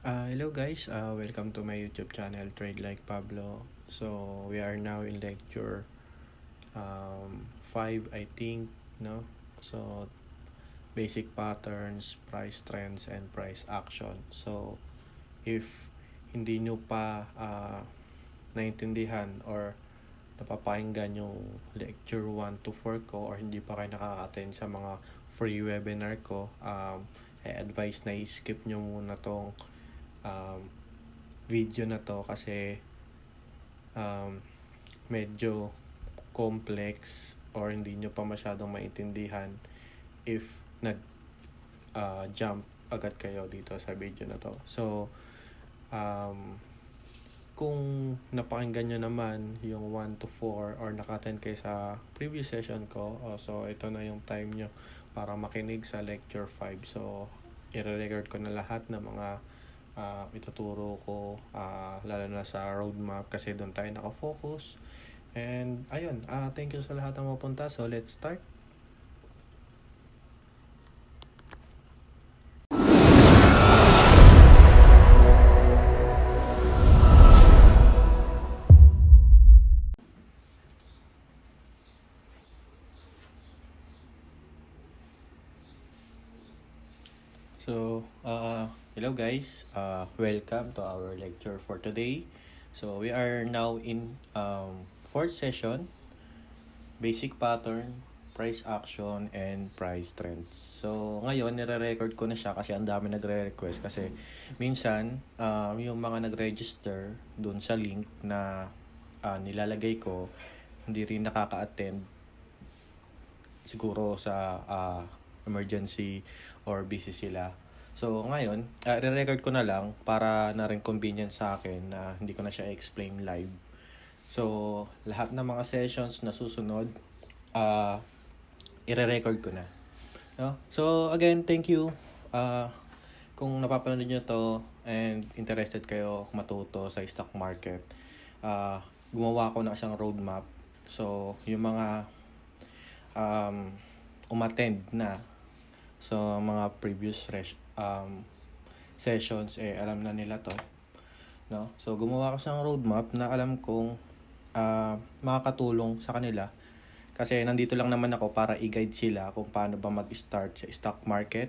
Hello guys, welcome to my YouTube channel Trade Like Pablo. So we are now in lecture 5 I think, no? So basic patterns, price trends, and price action. So if hindi nyo pa naintindihan or napapakinggan yung lecture 1 to 4 ko or hindi pa kayo nakaka-attend sa mga free webinar ko, I advise na i-skip nyo muna tong video na to kasi medyo complex or hindi nyo pa masyadong maintindihan if jump agad kayo dito sa video na to. So kung napakinggan nyo naman yung 1 to 4 or naka-attend kayo sa previous session ko, so ito na yung time nyo para makinig sa lecture 5. So i-record ko na lahat ng mga ituturo ko, lalo na sa roadmap kasi doon tayo nakafocus. And ayun, thank you sa lahat ng mapunta. So let's start. So, hello guys, welcome to our lecture for today. So, we are now in fourth session, basic pattern, price action, and price trends. So, ngayon, nire-record ko na siya kasi ang dami nagre-request kasi minsan, yung mga nag-register dun sa link na nilalagay ko, hindi rin nakaka-attend siguro sa emergency or busy sila. So ngayon, re-record ko na lang para na rin convenient sa akin na hindi ko na siya explain live. So lahat ng mga sessions na susunod, i-record ko na. No? So again, thank you. Kung napapanood niyo to and interested kayo matuto sa stock market, gumawa ko ng isang roadmap. So yung mga umattend na so mga previous sessions alam na nila to, no? So gumawa ko ng roadmap na alam kong makakatulong sa kanila kasi nandito lang naman ako para i-guide sila kung paano ba mag-start sa stock market.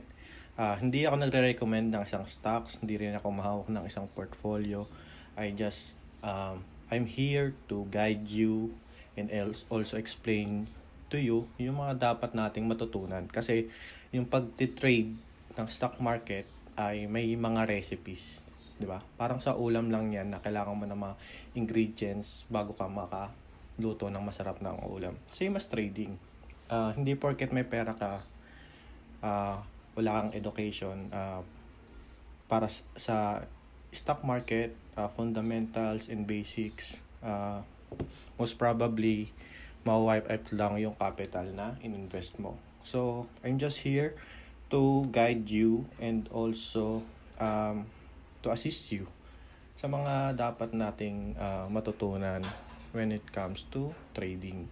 Hindi ako nagre-recommend ng isang stocks, hindi rin ako mahawak ng isang portfolio. I'm here to guide you and also explain to you yung mga dapat nating matutunan kasi yung pag-trade ng stock market ay may mga recipes, di ba? Parang sa ulam lang yan na kailangan mo ng mga ingredients bago ka makaluto ng masarap na ulam. Same as trading. Hindi porket may pera ka, wala kang education. Para sa stock market, fundamentals and basics, most probably ma-wipe out lang yung capital na ininvest mo. So, I'm just here to guide you and also to assist you sa mga dapat nating matutunan when it comes to trading.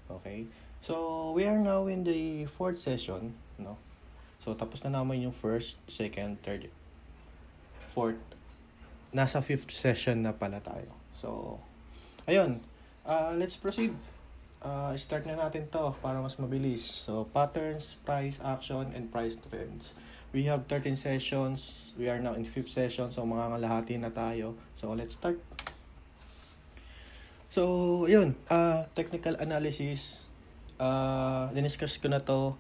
Okay? So, we are now in the fourth session, no? So, tapos na naman yung first, second, third, fourth. Nasa fifth session na pala tayo. So, ayun. Let's proceed. Start na natin to para mas mabilis. So, patterns, price action, and price trends. We have 13 sessions. We are now in 5th session. So, mga ngalahati na tayo. So, let's start. So, yun. Technical analysis. Diniscuss ko na to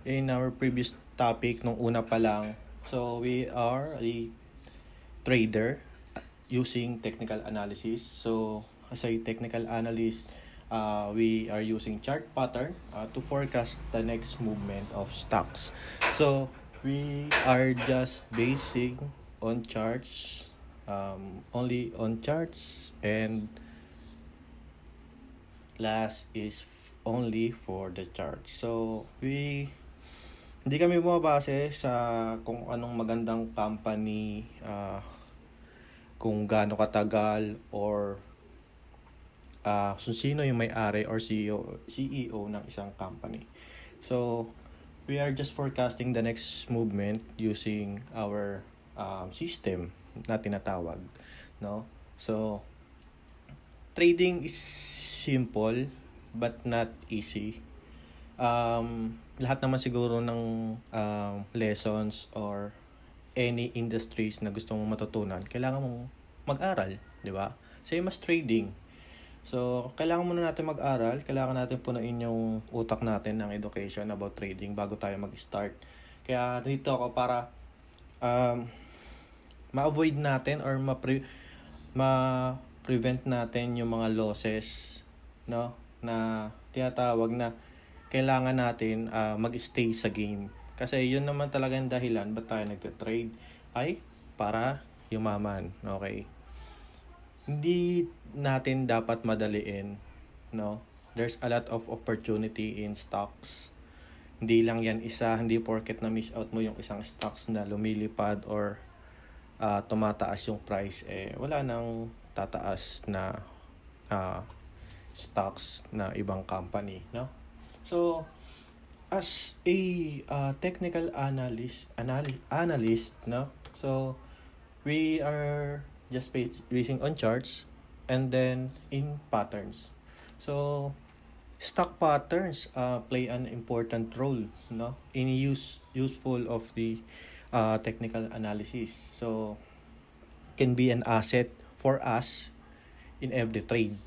in our previous topic nung una pa lang. So, we are a trader using technical analysis. So, as a technical analyst, we are using chart pattern to forecast the next movement of stocks. So we are just basing on charts, only on charts, and last is only for the charts. So hindi kami bumabase sa kung anong magandang company, kung gaano katagal or kung sino yung may-ari or CEO ng isang company. So, we are just forecasting the next movement using our system na tinatawag, no? So, trading is simple but not easy. Lahat naman siguro ng lessons or any industries na gusto mong matutunan, kailangan mong mag-aral, di ba? Same as trading. So, kailangan muna natin mag-aral, kailangan natin punuin yung utak natin ng education about trading bago tayo mag-start. Kaya dito ako para ma-avoid natin or ma-prevent natin yung mga losses, no, na tinatawag na kailangan natin mag-stay sa game. Kasi yun naman talaga yung dahilan ba't tayo nagte-trade ay para yumaman, okay? Hindi natin dapat madaliin, no? There's a lot of opportunity in stocks. Hindi lang yan isa, hindi porket na miss out mo yung isang stocks na lumilipad or tumataas yung price, wala nang tataas na stocks na ibang company, no? So, as a technical analyst, no? So, we are just basing on charts and then in patterns. So, stock patterns play an important role, no, in useful of the technical analysis. So, can be an asset for us in every trade.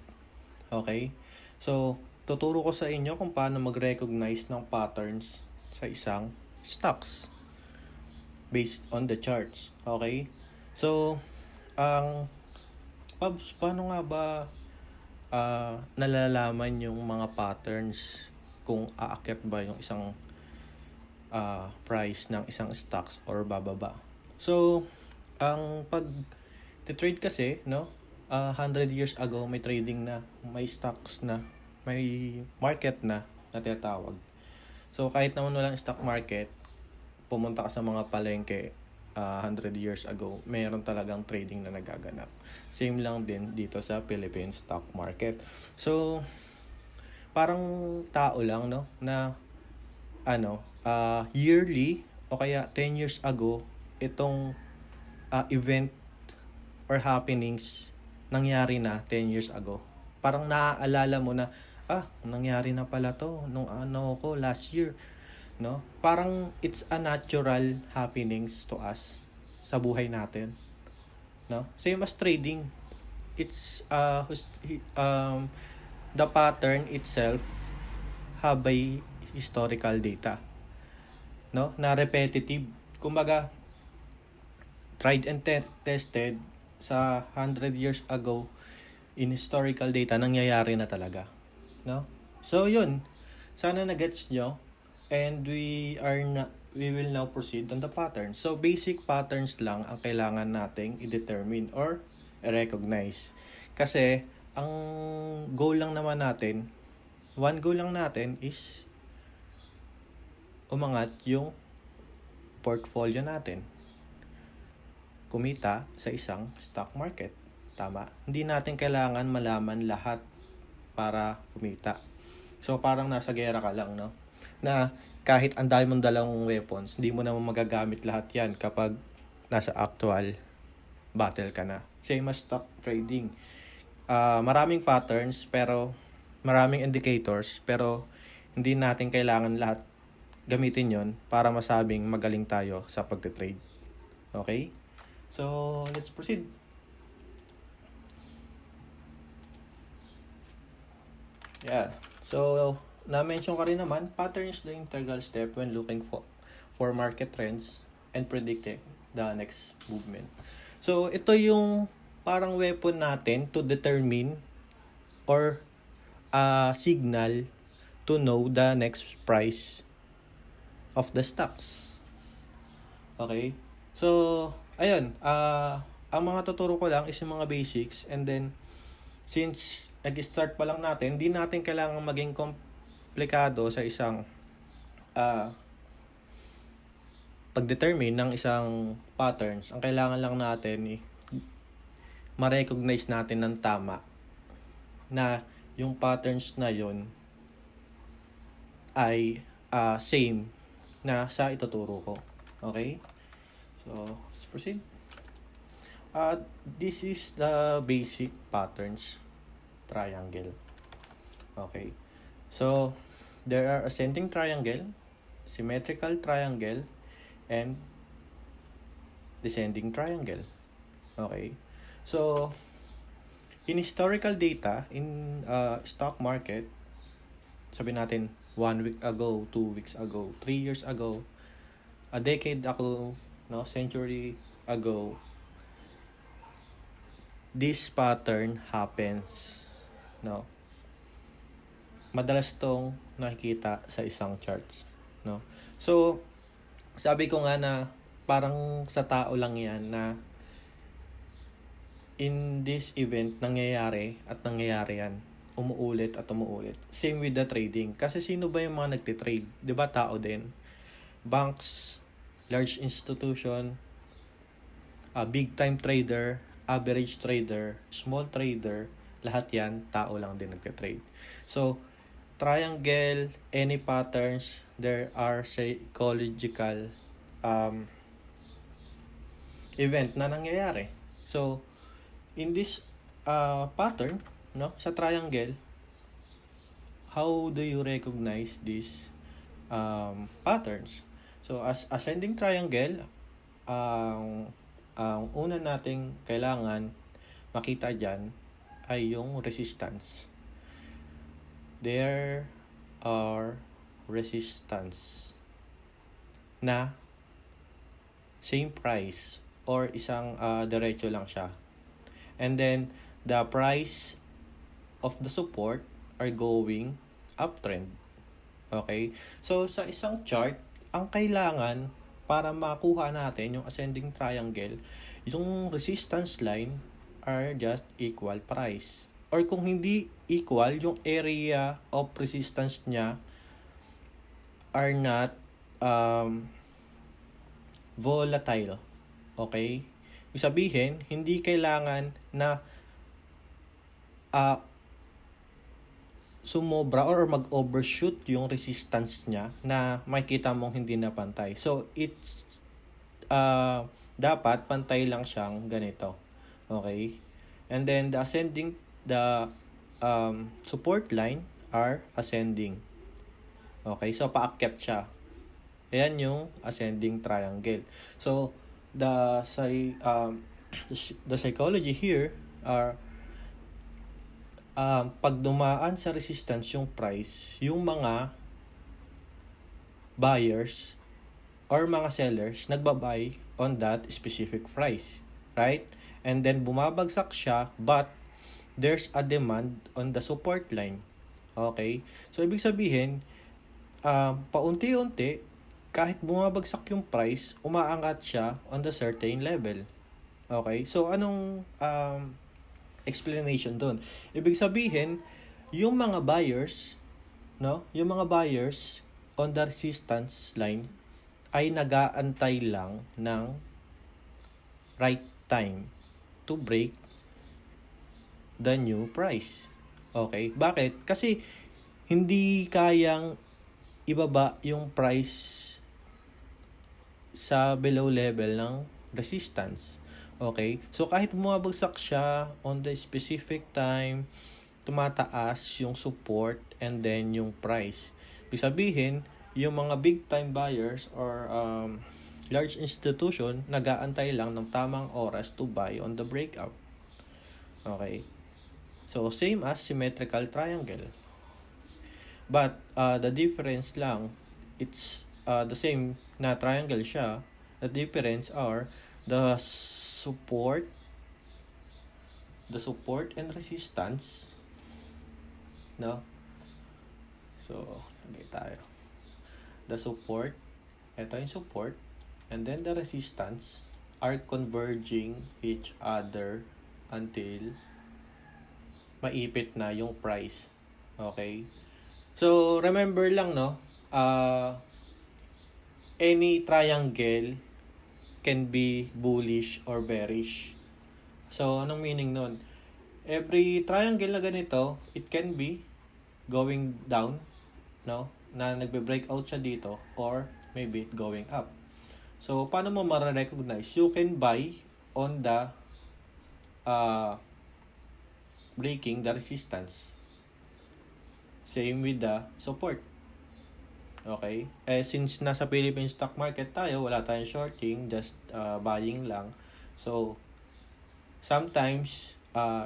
Okay? So, tuturo ko sa inyo kung paano mag-recognize ng patterns sa isang stocks based on the charts. Okay? So, Pabs, paano nga ba nalalaman yung mga patterns kung aakyat ba yung isang price ng isang stocks or bababa? So, ang pag-trade kasi, no, 100 years ago may trading na, may stocks na, may market na tinatawag. So, kahit naman walang stock market, pumunta ka sa mga palengke 100 years ago, mayroon talagang trading na nagaganap. Same lang din dito sa Philippine stock market. So, parang tao lang, no, na yearly o kaya 10 years ago, itong event or happenings nangyari na 10 years ago. Parang naaalala mo na, nangyari na pala to nung last year. No? Parang it's a natural happenings to us sa buhay natin. No? Same as trading. It's the pattern itself have a historical data. No? Na repetitive. Kumbaga, tried and tested sa 100 years ago in historical data, nangyayari na talaga. No? So, yun. Sana na-gets nyo. And we will now proceed on the patterns. So, basic patterns lang ang kailangan nating i-determine or i-recognize. Kasi, ang goal lang natin is umangat yung portfolio natin. Kumita sa isang stock market. Tama? Hindi natin kailangan malaman lahat para kumita. So, parang nasa gera ka lang, no? Na kahit ang dami mong dalang weapons, hindi mo naman magagamit lahat yan kapag nasa actual battle ka na. Same as stock trading. Maraming patterns, pero maraming indicators, pero hindi natin kailangan lahat gamitin yon para masabing magaling tayo sa pagte-trade. Okay? So, let's proceed. Yeah. So, na-mention ka rin naman, pattern is the integral step when looking for market trends and predicting the next movement. So, ito yung parang weapon natin to determine or signal to know the next price of the stocks. Okay? So, ayun, ang mga tuturo ko lang is yung mga basics, and then since nag-start pa lang natin, hindi natin kailangan maging komplikado sa isang pag-determine ng isang patterns. Ang kailangan lang natin ma-recognize natin ng tama na yung patterns na yon ay same na sa ituturo ko. Okay? So, let's proceed. This is the basic patterns triangle. Okay. So, there are ascending triangle, symmetrical triangle, and descending triangle. Okay. So, in historical data, in stock market, sabi natin 1 week ago, 2 weeks ago, 3 years ago, a decade ago, no, century ago, this pattern happens, no. Madalas tong nakikita sa isang charts, no. So, sabi ko nga na parang sa tao lang yan na in this event nangyayari yan, umuulit at umuulit. Same with the trading. Kasi sino ba yung mga nagtitrade? 'Di ba tao din? Banks, large institution, big time trader, average trader, small trader, lahat yan tao lang din nagtitrade. So, triangle, any patterns, there are psychological event na nangyayari. So, in this pattern, no, sa triangle, how do you recognize these patterns? So, as ascending triangle, ang una nating kailangan makita dyan ay yung resistance. There are resistance na same price or isang diretso lang siya. And then, the price of the support are going uptrend. Okay? So, sa isang chart, ang kailangan para makuha natin yung ascending triangle, yung resistance line are just equal price. Or kung hindi equal, yung area of resistance niya are not volatile. Okay? Ibig sabihin, hindi kailangan na sumobra or mag-overshoot yung resistance niya na makikita mong hindi na pantay. So, it's dapat pantay lang siyang ganito. Okay? And then, the support line are ascending. Okay? So, paakyat siya. Ayan yung ascending triangle. So, the psychology here are pag dumaan sa resistance yung price, yung mga buyers or mga sellers nagbabuy on that specific price, right? And then bumabagsak siya, but there's a demand on the support line. Okay? So ibig sabihin, paunti-unti kahit bumabagsak yung price, umaangat siya on the certain level. Okay? So anong explanation doon? Ibig sabihin, yung mga buyers, no? Yung mga buyers on the resistance line ay nag-aantay lang ng right time to break the new price. Okay? Bakit? Kasi hindi kayang ibaba yung price sa below level ng resistance. Okay? So, kahit bumabagsak siya on the specific time, tumataas yung support and then yung price. Ibig sabihin, yung mga big time buyers or large institution, nag-aantay lang ng tamang oras to buy on the breakout. Okay? So, same as symmetrical triangle. But, the difference lang, it's the same na triangle siya. The difference are the support and resistance, no? So, lagay tayo. The support, ito yung support, and then the resistance are converging each other until maipit na yung price. Okay? So, remember lang, no? Any triangle can be bullish or bearish. So, anong meaning nun? Every triangle na ganito, it can be going down, no? Na nagbe-breakout siya dito, or maybe it going up. So, paano mo ma-recognize? You can buy on the uh, breaking the resistance. Same with the support. Okay? Since nasa Philippine stock market tayo, wala tayong shorting, just buying lang. So, sometimes,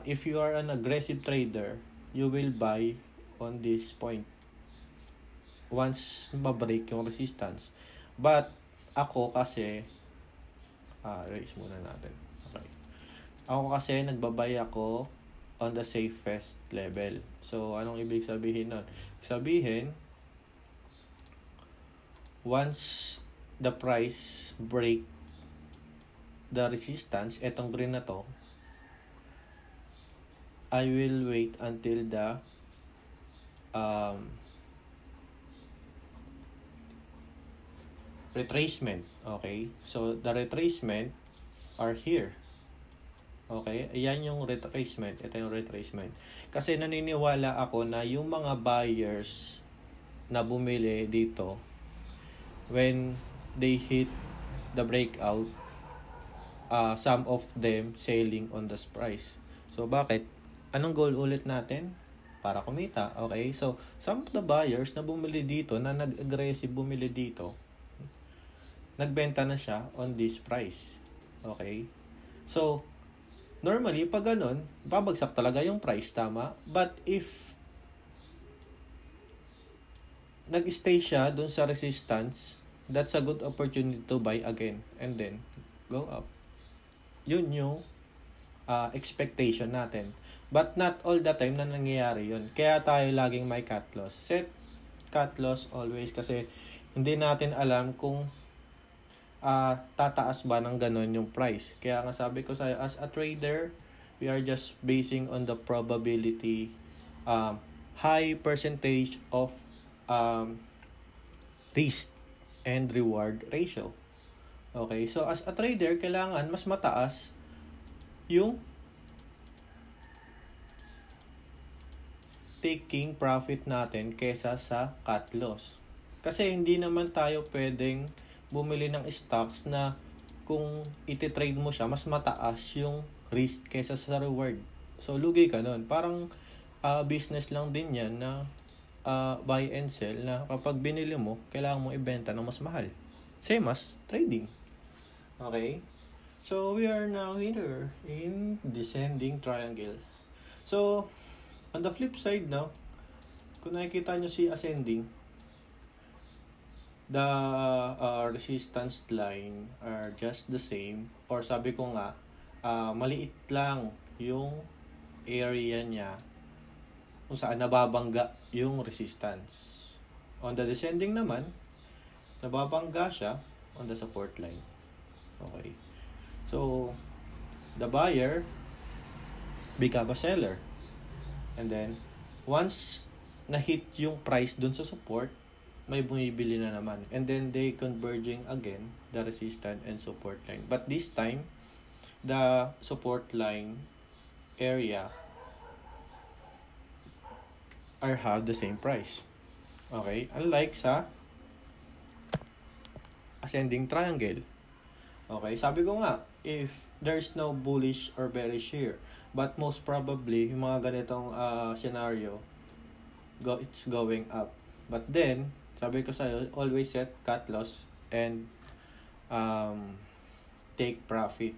if you are an aggressive trader, you will buy on this point once mabreak yung resistance. But, ako kasi, raise muna natin. Okay. Ako kasi, nagbabay ako on the safest level. So, anong ibig sabihin nun? Sabihin, once the price break the resistance, etong green na to, I will wait until the retracement. Okay? So, the retracement are here. Okay? Ayan yung retracement. Ito yung retracement. Kasi naniniwala ako na yung mga buyers na bumili dito, when they hit the breakout, some of them selling on this price. So, bakit? Anong goal ulit natin? Para kumita. Okay? So, some of the buyers na bumili dito, na nag-aggressive bumili dito, nagbenta na siya on this price. Okay? So, normally, pag ganun, babagsak talaga yung price, tama? But if nag-stay siya dun sa resistance, that's a good opportunity to buy again and then go up. Yun yung expectation natin. But not all the time na nangyayari yun. Kaya tayo laging may cut loss. Set cut loss always kasi hindi natin alam kung tataas ba ng ganun yung price. Kaya nga sabi ko sa'yo, as a trader, we are just basing on the probability, high percentage of risk and reward ratio. Okay, so as a trader, kailangan mas mataas yung taking profit natin kesa sa cut loss. Kasi hindi naman tayo pwedeng bumili ng stocks na kung iti-trade mo siya, mas mataas yung risk kesa sa reward. So, lugi ka nun. Parang business lang din yan na buy and sell na kapag binili mo, kailangan mo ibenta ng mas mahal. Same as trading. Okay? So, we are now here in descending triangle. So, on the flip side now, kung nakikita nyo si ascending, the resistance line are just the same, or sabi ko nga, maliit lang yung area niya kung saan nababangga yung resistance. On the descending naman, nababangga siya on the support line. Okay. So, the buyer become a seller. And then, once na-hit yung price dun sa support, may bumibili na naman. And then, they converging again the resistance and support line. But this time, the support line area are have the same price. Okay? Unlike sa ascending triangle. Okay? Sabi ko nga, if there's no bullish or bearish here, but most probably, yung mga ganitong scenario, it's going up. But then, sabi ko sa'yo, always set cut loss and take profit.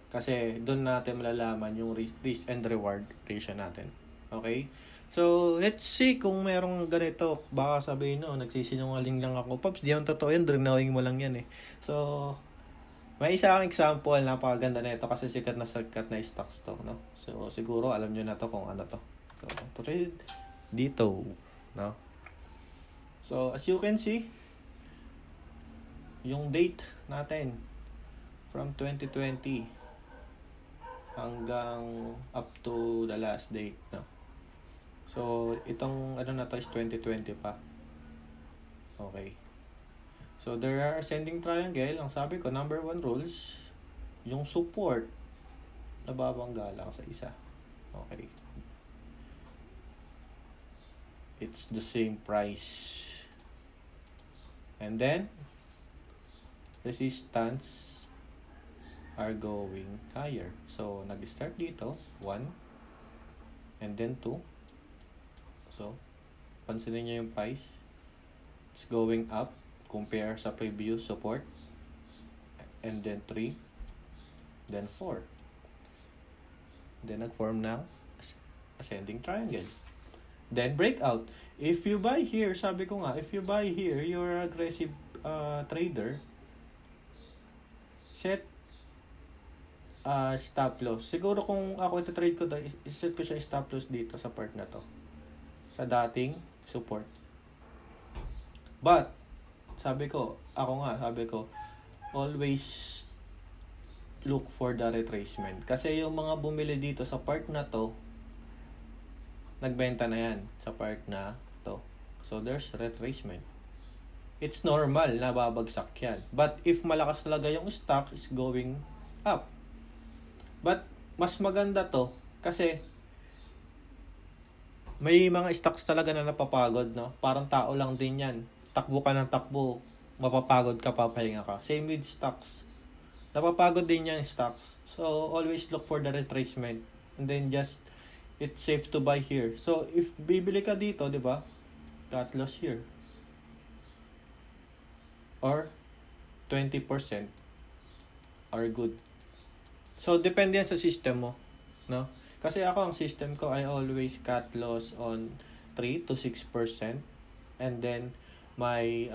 Kasi doon natin malalaman yung risk and reward ratio natin. Okay? So, let's see kung merong ganito. Baka sabihin, no, nagsisinungaling lang ako. Pops, di yung totoo yan. Drawing mo lang yan eh. So, may isa akong example, napakaganda na ito kasi sikat na stocks to, no? So, siguro alam nyo na to kung ano to. So, trade dito, no? So, as you can see, yung date natin from 2020 hanggang up to the last date, no? So, itong ano na to is 2020 pa. Okay. So, there are ascending triangle. Ang sabi ko, number 1 rules, yung support, nababangga lang sa isa. Okay. It's the same price. And then, resistance are going higher. So, nag-start dito, 1, and then 2. So, pansinin nyo yung price. It's going up, compare sa previous support. And then 3, then 4. Then, nag-form ng ascending triangle. Then, breakout. If you buy here, sabi ko nga, if you buy here, you're an aggressive trader, set stop loss. Siguro kung ako ito-trade ko, iset ko siya stop loss dito sa part na to. Sa dating support. But, sabi ko, always look for the retracement. Kasi yung mga bumili dito sa part na to, nagbenta na yan sa part na to. So, there's retracement. It's normal na babagsak yan. But, if malakas talaga yung stock is going up. But, mas maganda to kasi may mga stocks talaga na napapagod, no? Parang tao lang din yan. Takbo ka ng takbo, mapapagod ka, papahinga ka. Same with stocks. Napapagod din yan stocks. So, always look for the retracement. And then just, it's safe to buy here. So, if bibili ka dito, di ba? Cut loss here. Or 20% are good. So, depende yan sa system mo. No? Kasi ako, ang system ko, I always cut loss on 3 to 6%. And then, my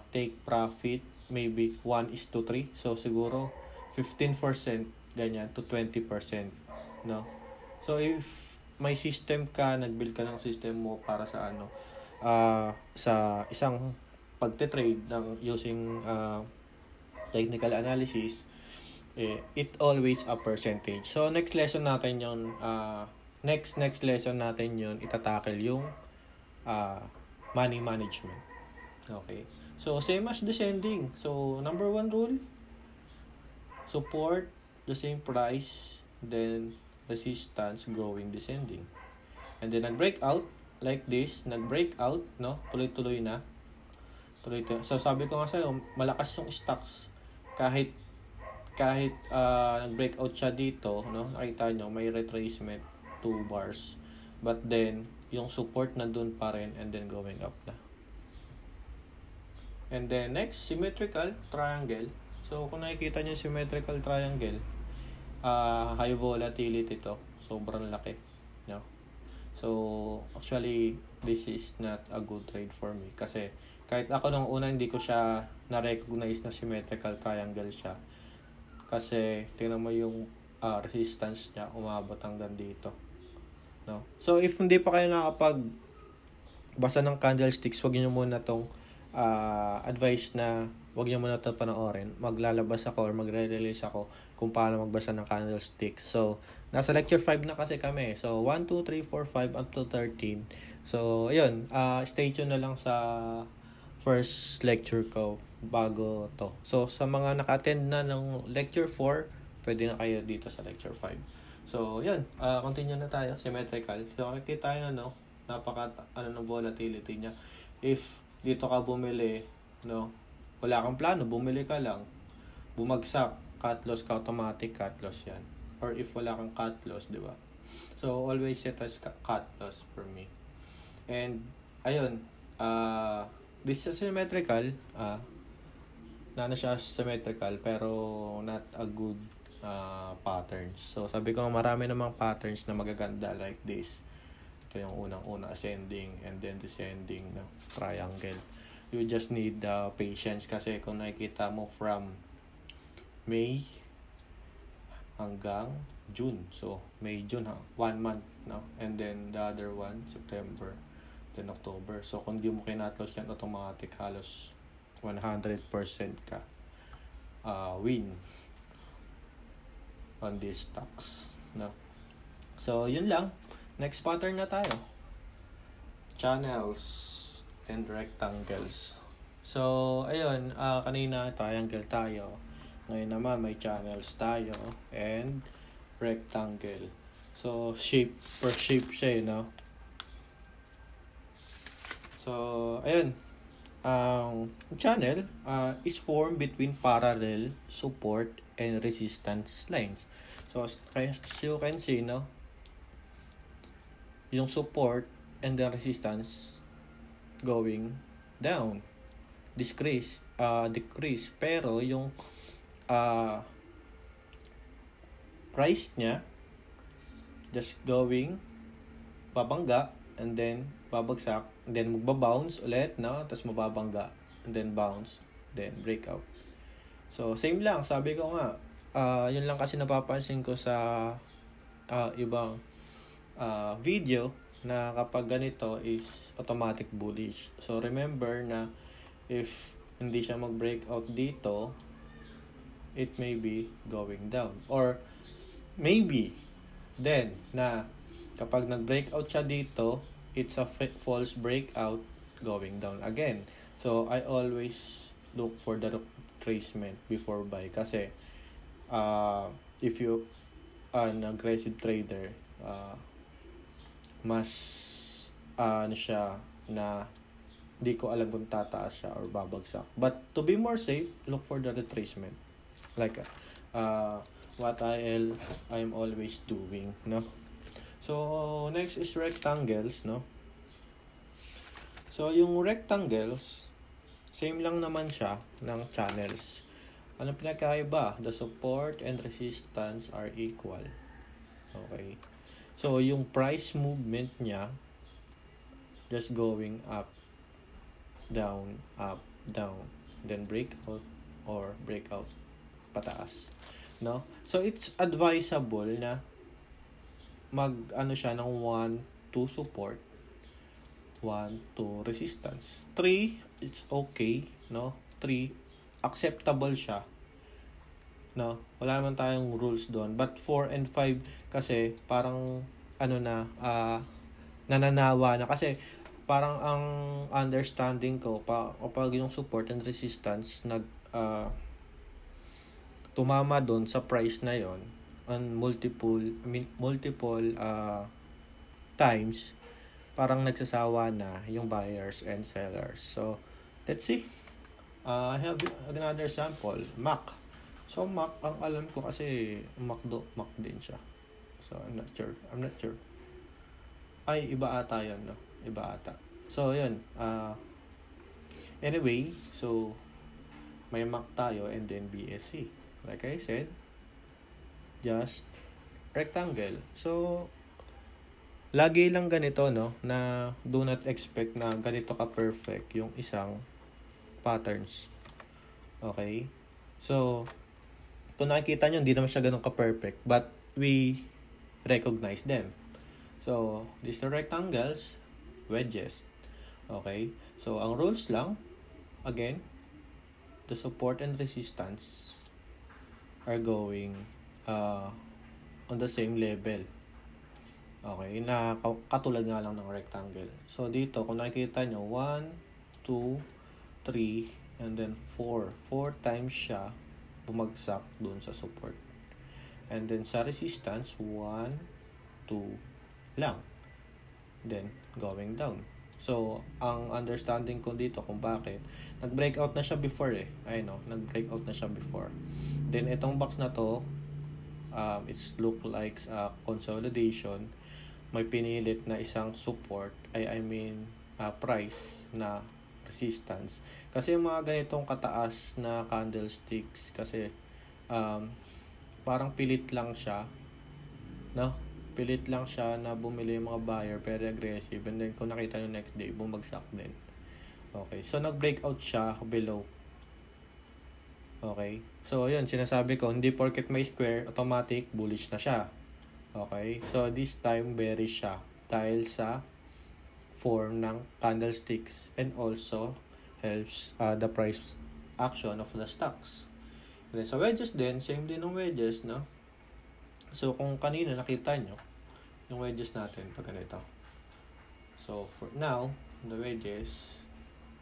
take profit, maybe 1:3. So, siguro, 15%, ganyan, to 20%. No? So, if may system ka, nag-build ka ng system mo para sa sa isang pagte-trade ng using technical analysis, it always a percentage. So, next lesson natin yun, next lesson natin yun, itatackle yung money management. Okay. So, same as descending. So, number 1 rule, support the same price, then resistance growing descending. And then, nag-breakout, like this, nag-breakout, no? Tuloy-tuloy na. So, sabi ko nga sa'yo, malakas yung stocks. Kahit nag-breakout siya dito, no? Nakita nyo, may retracement 2 bars. But then, yung support nandun pa rin and then going up na. And then, next, symmetrical triangle. So, kung nakikita nyo symmetrical triangle, high volatility to. Sobrang laki. No? So, actually, this is not a good trade for me. Kasi, kahit ako nung una, hindi ko siya na-recognize na symmetrical triangle siya. Kasi, tingnan mo yung resistance niya, umabot hanggang dito. No? So, if hindi pa kayo nakapag-basa ng candlesticks, wag niyo muna tong advice na wag niyo muna ito panoorin. Maglalabas ako or magre-release ako kung paano magbasa ng candlesticks. So, nasa lecture 5 na kasi kami. So, 1, 2, 3, 4, 5 up to 13. So, ayun. Stay tuned na lang sa first lecture ko bago to. So, sa mga naka-attend na ng lecture 4, pwede na kayo dito sa lecture 5. So, yun. Continue na tayo. Symmetrical. So, nakikita nyo, no? Ng volatility niya. If dito ka bumili, no? Wala kang plano, bumili ka lang. Bumagsak, cut loss ka, automatic cut loss yan. Or if wala kang cut loss, di ba? So, always set as cut loss for me. And, ayun. This is symmetrical. Siya symmetrical, pero not a good patterns. So, sabi ko marami namang patterns na magaganda like this. Ito yung unang-una, ascending and then descending, no? Triangle. You just need patience kasi kung nakikita mo from May hanggang June. So, May, June, 1 month, no? And then the other one, September, then October. So, kung di mo kinatlos yan, automatic halos 100% ka win on these stocks, no? So, yun lang. Next pattern na tayo. Channels and rectangles. So, ayun, kanina triangle tayo. Ngayon naman may channels tayo and rectangle. So, shape per shape siya, no? So, ayun. Channel is formed between parallel support and resistance lines. So as you can see, no, yung support and the resistance going down, decrease, pero yung price niya just going babangga and then babagsak and then magba-bounce ulit, no, tapos mababangga and then bounce, then breakout. So same lang, sabi ko nga, yun lang kasi napapansin ko sa ibang video na kapag ganito is automatic bullish. So remember na if hindi siya mag-breakout dito, it may be going down, or maybe then na kapag nag-breakout siya dito, it's a false breakout going down again. So I always look for the retracement before buy kasi if you are an aggressive trader, mas ano siya na di ko alam kung tataas siya or babagsak. But to be more safe, look for the retracement. Like what I'm always doing, no? So next is rectangles, no? So yung rectangles, same lang naman siya ng channels. Ano pinakaiba? The support and resistance are equal. Okay. So yung price movement niya just going up, down, then breakout or breakout pataas, no? So it's advisable na mag siya ng 1 2 support, 1 2 resistance, 3 it's okay, no? 3 acceptable siya, no? Wala naman tayong rules doon, but 4 and 5 kasi parang nananawa na kasi parang ang understanding ko kapag yung support and resistance tumama doon sa price na yon on multiple times, parang nagsasawa na yung buyers and sellers. So let's see. I have another sample, MAC. So MAC, ang alam ko kasi MAC din siya. So I'm not sure. Ay, iba ata yun, no? Iba ata. So yun. Anyway, so may MAC tayo and then BSC. Like I said, just rectangle. So lagi lang ganito, no, na do not expect na ganito ka perfect yung isang patterns. Okay? So kung nakikita nyo, hindi naman siya ganun ka perfect, but we recognize them. So these are rectangles, wedges. Okay? So ang rules lang, again, the support and resistance are going on the same level. Okay, na katulad nga lang ng rectangle. So dito kung nakikita nyo, 1 2 3 and then 4 times siya bumagsak doon sa support, and then sa resistance 1 2 lang, then going down. So ang understanding ko dito kung bakit nag-breakout na siya before nag-breakout na siya before. Then itong box na to, it's look like a consolidation. May pinilit na isang support, price na resistance. Kasi yung mga ganitong kataas na candlesticks kasi parang pilit lang siya, no? Pilit lang siya na bumili yung mga buyer, very aggressive, and then kung nakita nyo next day, bumagsak din. Okay, so nag-breakout siya below. Okay, so yun, sinasabi ko, hindi porket may square, automatic, bullish na siya. Okay, so this time, bearish siya dahil sa form ng candlesticks and also helps the price action of the stocks. And then sa wedges din, same din ng wedges, no? So kung kanina nakita nyo yung wedges natin pag ganito. So for now, the wedges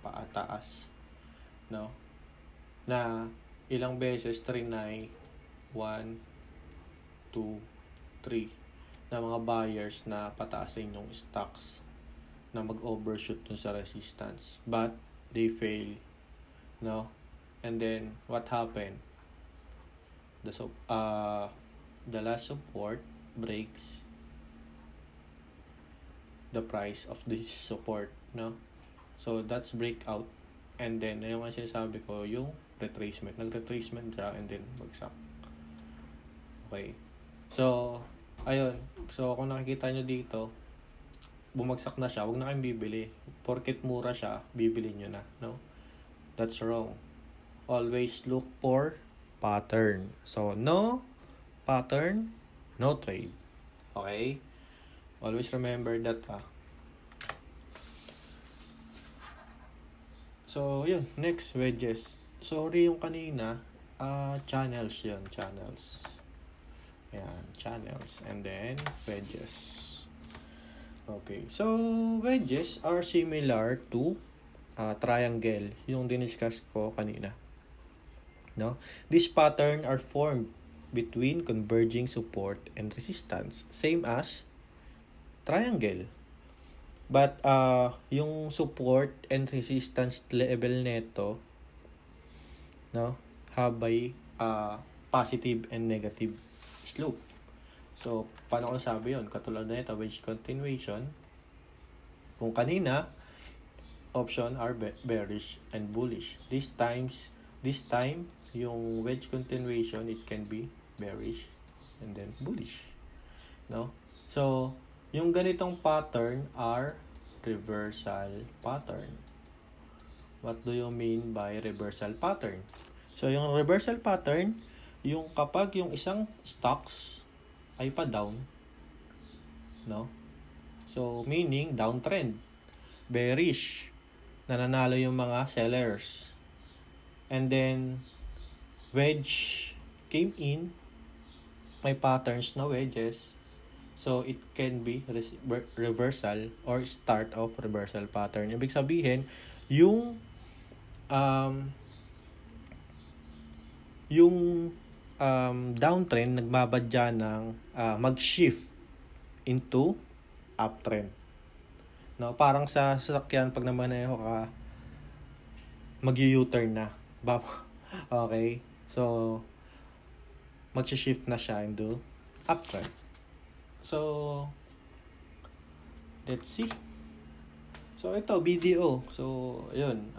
paataas, no? Na ilang beses trinay 1 2 3 na mga buyers na pataasin yung stocks na mag-overshoot dun sa resistance, but they fail, no? And then what happened? the last support breaks the price of this support, no? So that's breakout. And then yung mga sinasabi ko, yung retracement. Nag-retracement siya and then bagsak. Okay. So, ayun. So, kung nakikita nyo dito, bumagsak na siya, huwag na kayong bibili. Porket mura siya, bibili nyo na, no? That's wrong. Always look for pattern. So, no pattern, no trade. Okay? Always remember that, ha? So, yun. Next, wedges. Sorry yung kanina. Channels yun. Channels. Ayan. Channels. And then, wedges. Okay. So, wedges are similar to triangle. Yung diniscuss ko kanina. No? This pattern are formed between converging support and resistance. Same as triangle. But yung support and resistance level neto, no, have a positive and negative slope. So, paano ko sabi yun? Katulad na ito, wedge continuation. Kung kanina, option are bearish and bullish. This time, yung wedge continuation, it can be bearish and then bullish. No? So, yung ganitong pattern are reversal pattern. What do you mean by reversal pattern? So, yung reversal pattern, yung kapag yung isang stocks ay pa-down, no? So, meaning downtrend, bearish, nananalo yung mga sellers. And then, wedge came in, may patterns na wedges. So, it can be reversal or start of reversal pattern. Ibig sabihin, yung downtrend nagbabadya ng mag-shift into uptrend. No, parang sa sasakyan pag namaneho ka, mag-U-turn na. Okay? So, mag-shift na siya into uptrend. So, let's see. So, ito, BDO. So, yun.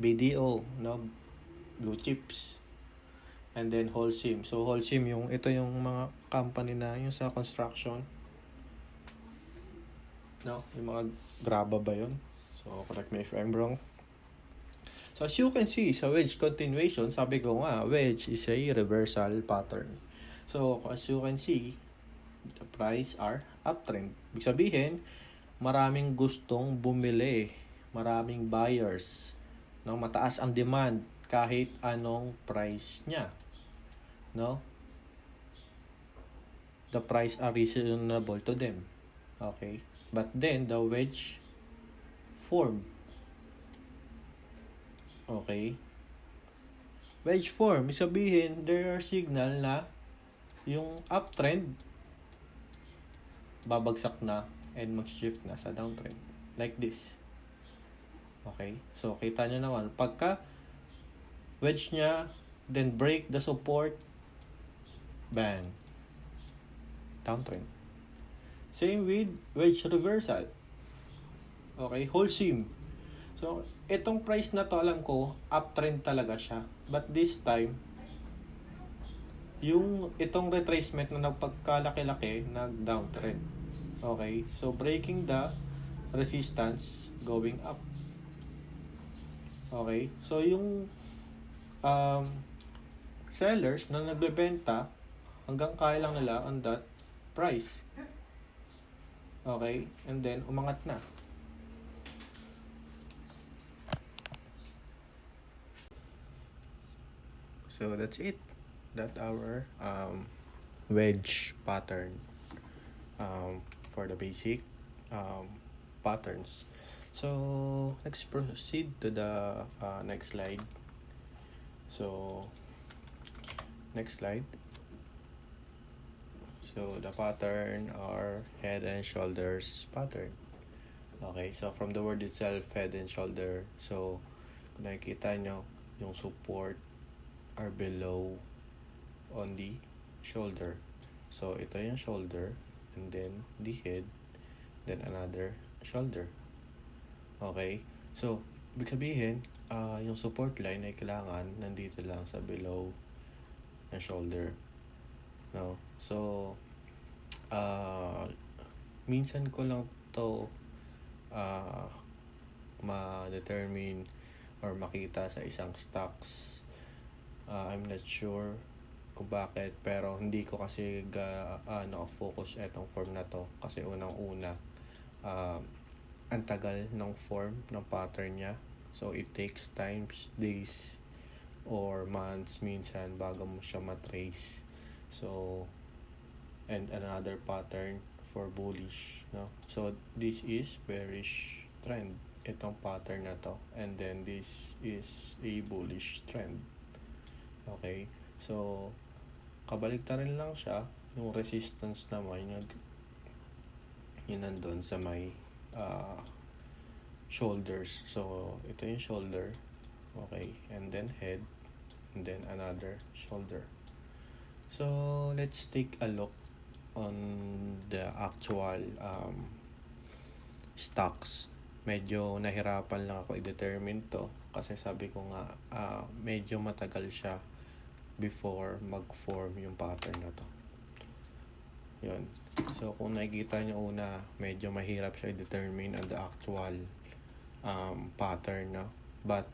BDO, no? Blue chips. And then, Holcim. So, Holcim, ito yung mga company na yung sa construction. No? Yung mga graba ba yun? So, correct me if I'm wrong. So, as you can see, sa wedge continuation, sabi ko nga, wedge is a reversal pattern. So, as you can see, the price are uptrend. Ibig sabihin, maraming gustong bumili, maraming buyers, no? Mataas ang demand kahit anong price niya, no? The price are reasonable to them. Okay? But then the wedge form. Okay? Wedge form, ibig sabihin, there are signal na yung uptrend babagsak na and mag-shift na sa downtrend. Like this. Okay? So, kita nyo naman. Pagka wedge niya, then break the support, bang. Downtrend. Same with wedge reversal. Okay? Holcim. So, itong price na to, alam ko, uptrend talaga siya. But this time, itong retracement na nagpagkalaki-laki, nag-downtrend. Okay? So, breaking the resistance, going up. Okay? So, yung sellers na nagbebenta, hanggang kaya lang nila on that price. Okay? And then, umangat na. So, that's it. That our wedge pattern for the basic patterns. So, let's proceed to the next slide. So, next slide. So, the pattern are head and shoulders pattern. Okay, so from the word itself, head and shoulder. So, kung nakikita nyo, yung support are below on the shoulder. So ito yung shoulder, and then the head, then another shoulder. Okay? So, ibig sabihin, yung support line ay kailangan nandito lang sa below ng shoulder. No? So, minsan ko lang to ma-determine or makita sa isang stocks. I'm not sure kung bakit, pero hindi ko kasi naka-focus etong form na to kasi unang-una ang tagal ng form ng pattern niya, so it takes times, days or months minsan bago mo siya matrace. So, and another pattern for bullish, no? So this is bearish trend, itong pattern na to, and then this is a bullish trend. Okay, so kabaliktaran lang siya. Yung resistance naman yun nandun sa may shoulders. So ito yung shoulder, okay, and then head, and then another shoulder. So let's take a look on the actual stocks. Medyo nahirapan lang ako i-determine to kasi sabi ko nga medyo matagal siya before mag-form yung pattern na to. Yun. So kung nakikita nyo una, medyo mahirap siya i-determine on the actual pattern, no? But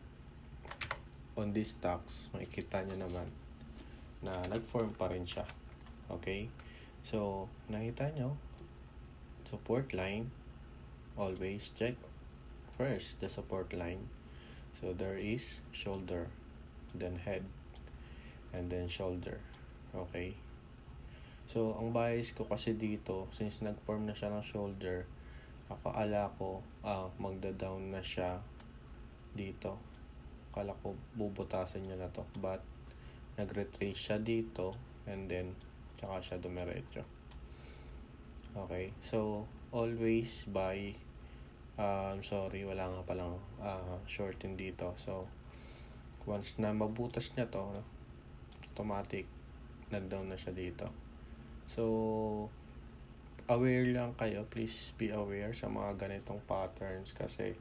on these stocks, makikita nyo naman na nag-form pa rin siya. Okay? So, nakita nyo, support line, always check first the support line. So, there is shoulder, then head, and then shoulder. Okay? So, ang bias ko kasi dito, since nag-form na siya ng shoulder, akala ko magda-down na siya dito. Akala ko bubutasan niya na to. But, nag-retrace siya dito, and then tsaka siya dumiretso. Okay, so always buy sorry, wala nga palang shorting dito. So once na mabutas niya to, automatic nag-down na siya dito. So aware lang kayo, please be aware sa mga ganitong patterns kasi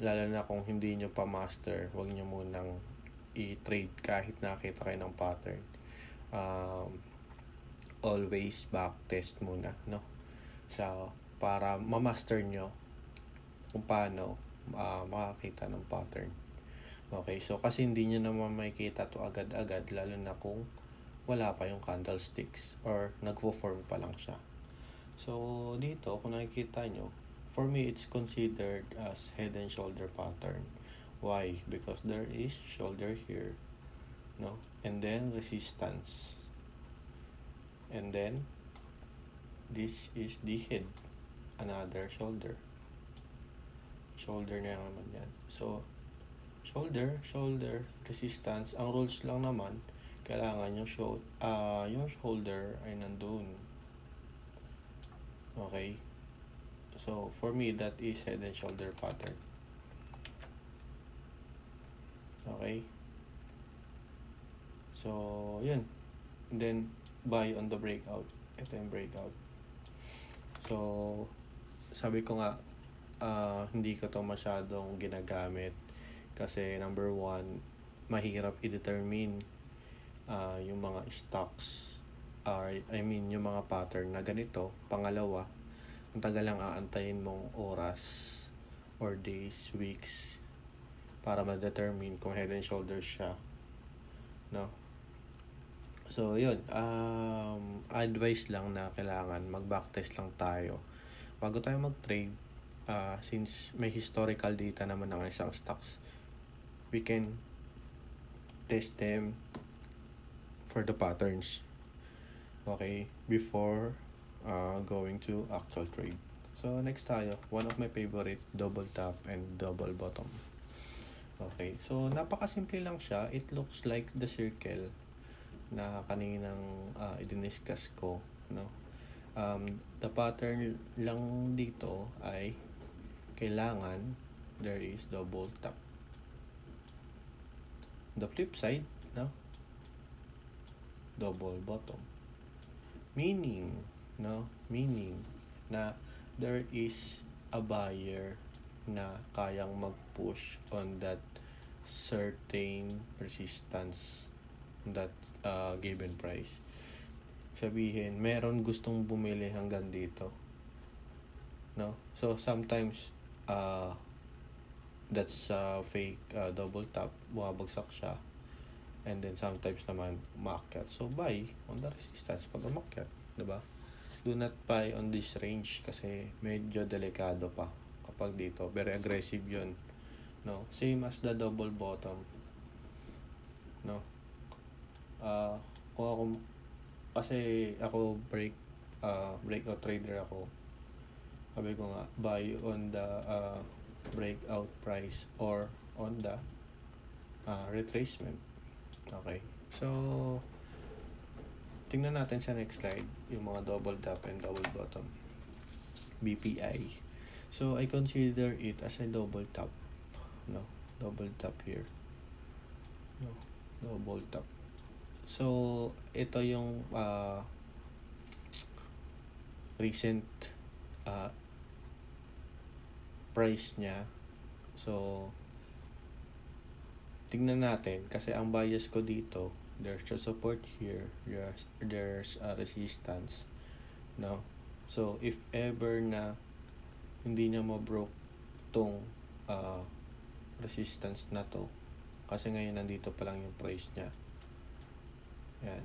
lalo na kung hindi nyo pa master, huwag nyo munang i-trade kahit nakita kayo ng pattern. Always back test muna, no? So para ma-master nyo kung paano makakita ng pattern. Okay, so kasi hindi nyo naman makikita to agad-agad, lalo na kung wala pa yung candlesticks or nagfo-form pa lang siya. So dito kung nakikita nyo, for me it's considered as head and shoulder pattern. Why? Because there is shoulder here, no? And then resistance. And then this is the head, another shoulder. Shoulder na naman yan. So shoulder, resistance. Ang rules lang naman, kailangan yung shoulder ay nandun. Okay? So for me, that is head and shoulder pattern. Okay? So yun. And then buy on the breakout. Ito yung breakout. So sabi ko nga hindi ko to masyadong ginagamit kasi number one, mahirap i-determine yung mga stocks yung mga pattern na ganito. Pangalawa, ang tagal lang aantayin mong oras or days, weeks para ma-determine kung head and shoulders siya, no? So yun, advice lang na kailangan mag-backtest lang tayo bago tayo mag-trade. Since may historical data naman ng isang stocks, we can test them for the patterns, okay, before going to actual trade. So next tayo, one of my favorite, double top and double bottom. Okay, so napakasimple lang siya. It looks like the circle na kaninang i-discuss ko, no? The pattern lang dito ay kailangan there is double top. The flip side, no? double bottom. Meaning, no? Meaning na there is a buyer na kayang mag-push on that certain resistance, that given price. Sabihin, meron gustong bumili hanggang dito. No? So, sometimes, that's fake double top, bumabagsak siya. And then, sometimes naman, umakyat. So, buy on the resistance pag umakyat. Diba? Do not buy on this range kasi medyo delikado pa kapag dito. Very aggressive yun. No? Same as the double bottom. No? Kung ako, kasi ako breakout trader ako, sabi ko nga, buy on the breakout price or on the retracement. Okay. So, tingnan natin sa next slide yung mga double top and double bottom. BPI. So, I consider it as a double top. No? Double top here. No? Double top. So, ito yung recent price niya. So, tingnan natin kasi ang bias ko dito, there's a support here, there's a resistance. No? So, if ever na hindi niya ma-broke tong resistance na to, kasi ngayon nandito pa lang yung price niya. Yan.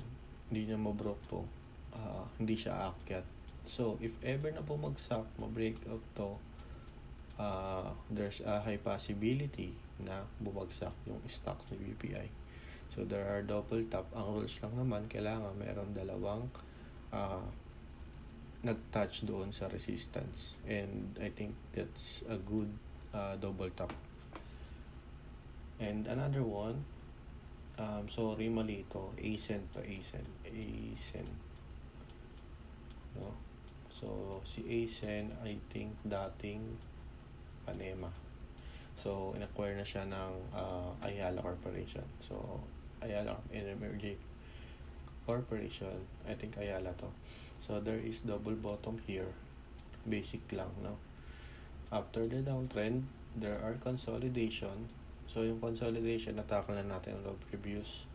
Hindi niya ma-broke to. Hindi siya aakyat. So, if ever na bumagsak, ma-breakout to, there's a high possibility na bumagsak yung stocks ni BPI. So, there are double top. Ang rules lang naman, kailangan mayroon dalawang nag-touch doon sa resistance. And I think that's a good double top. And another one, sorry, mali ito. ASEN. No? So, si ASEN, I think, dating Panema. So, in-acquire na siya ng Ayala Corporation. So, Ayala Energy Corporation, I think Ayala to. So, there is double bottom here. Basic lang, no? After the downtrend, there are consolidation. So, yung consolidation, natakal na natin on the previous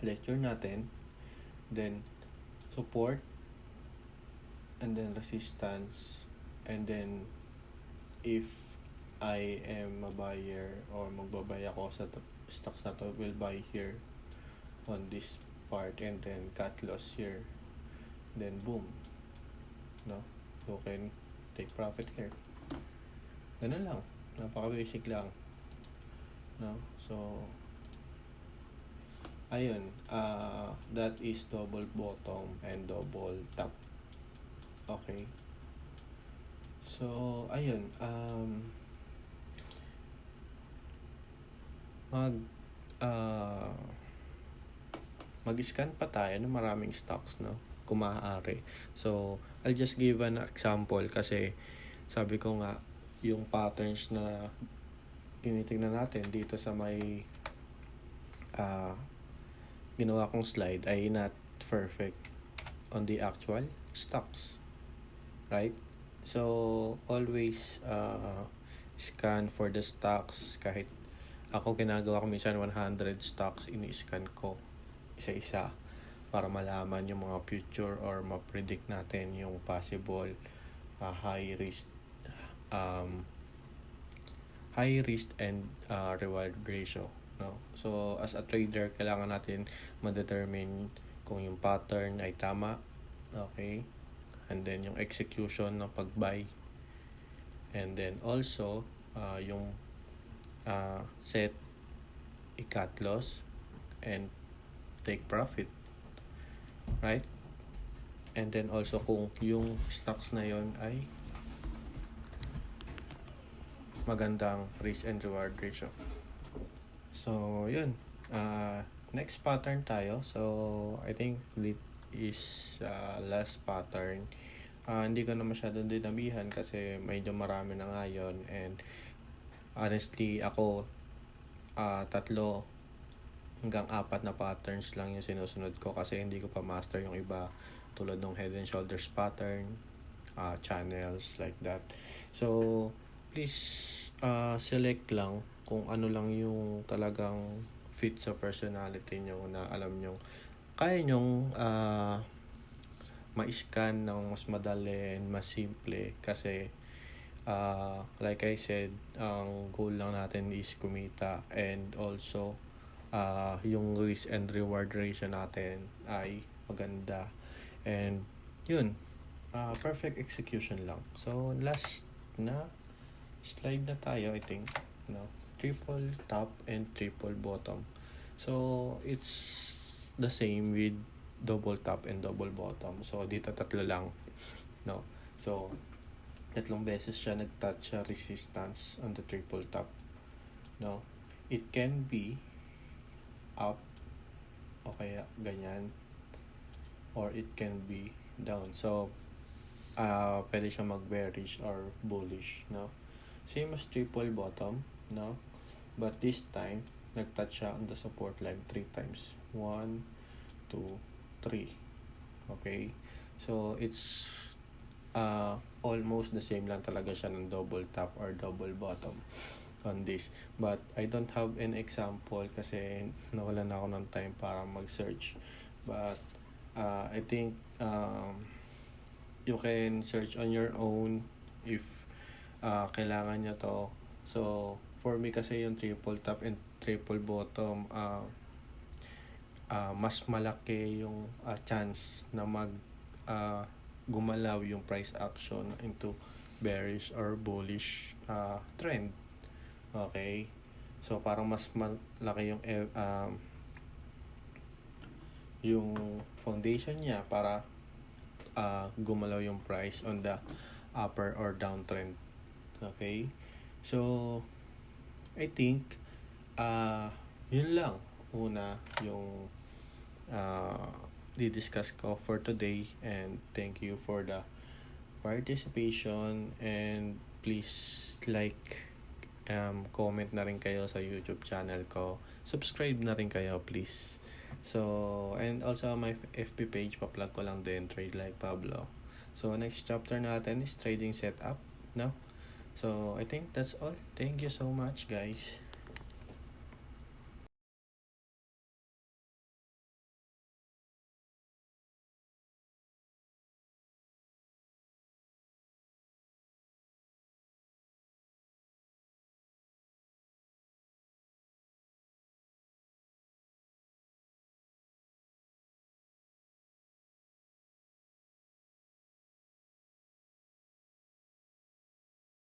lecture natin. Then, support, and then resistance, and then if I am a buyer or magbabay ako sa stocks na to, will buy here on this part and then cut loss here, then boom, no? You can take profit here. Ganun lang, napaka basic lang, no? So ayun, that is double bottom and double top. Okay. So, ayun, mag-scan pa tayo ng maraming stocks, no? Kung maaari. So, I'll just give an example kasi sabi ko nga, yung patterns na tinitingnan natin dito sa may ginawa kong slide ay not perfect on the actual stocks. Right? So, always scan for the stocks. Kahit ako ginagawa ko minsan 100 stocks, ini-scan ko isa-isa para malaman yung mga future or ma-predict natin yung possible high risk and reward ratio, no? So, as a trader, kailangan natin ma-determine kung yung pattern ay tama, okay? And then yung execution ng pag-buy, and then also yung set i-cut loss and take profit, right? And then also kung yung stocks na yon ay magandang risk and reward ratio. So yun, next pattern tayo. So I think is last pattern. Hindi ko na masyadong dinamihan kasi medyo marami na ngayon, and honestly ako tatlo hanggang 4 na patterns lang yung sinusunod ko kasi hindi ko pa master yung iba tulad ng head and shoulders pattern, channels like that. So please select lang kung ano lang yung talagang fit sa personality nyo na alam nyo kaya nyong ma-scan ng mas madali and mas simple kasi like I said, ang goal lang natin is kumita and also yung risk and reward ratio natin ay maganda and yun, perfect execution lang. So last na slide na tayo, I think, no, triple top and triple bottom. So it's the same with double top and double bottom. So dito tatlo lang, no. So tatlong beses siya nag-touch sa resistance on the triple top, no. It can be up o kaya ganyan or it can be down. So pwede siya mag-bearish or bullish, no. Same as triple bottom, no, but this time nag-touch siya on the support line 3 times. 1, 2, 3. Okay, so it's almost the same lang talaga siya ng double top or double bottom on this, but I don't have an example kasi nawalan na ako ng time para mag-search, but I think you can search on your own if kailangan nyo to. So for me kasi yung triple top and triple bottom mas malaki yung chance na gumalaw yung price action into bearish or bullish trend. Okay, so parang mas malaki yung foundation niya para gumalaw yung price on the upper or downtrend. Okay, so I think yun lang una yung di-discuss ko for today, and thank you for the participation, and please like, comment na rin kayo sa YouTube channel ko, subscribe na rin kayo please. So and also my FB page, pa-plug ko lang din, Trade Like Pablo. So next chapter natin is trading setup, no. So I think that's all. Thank you so much guys.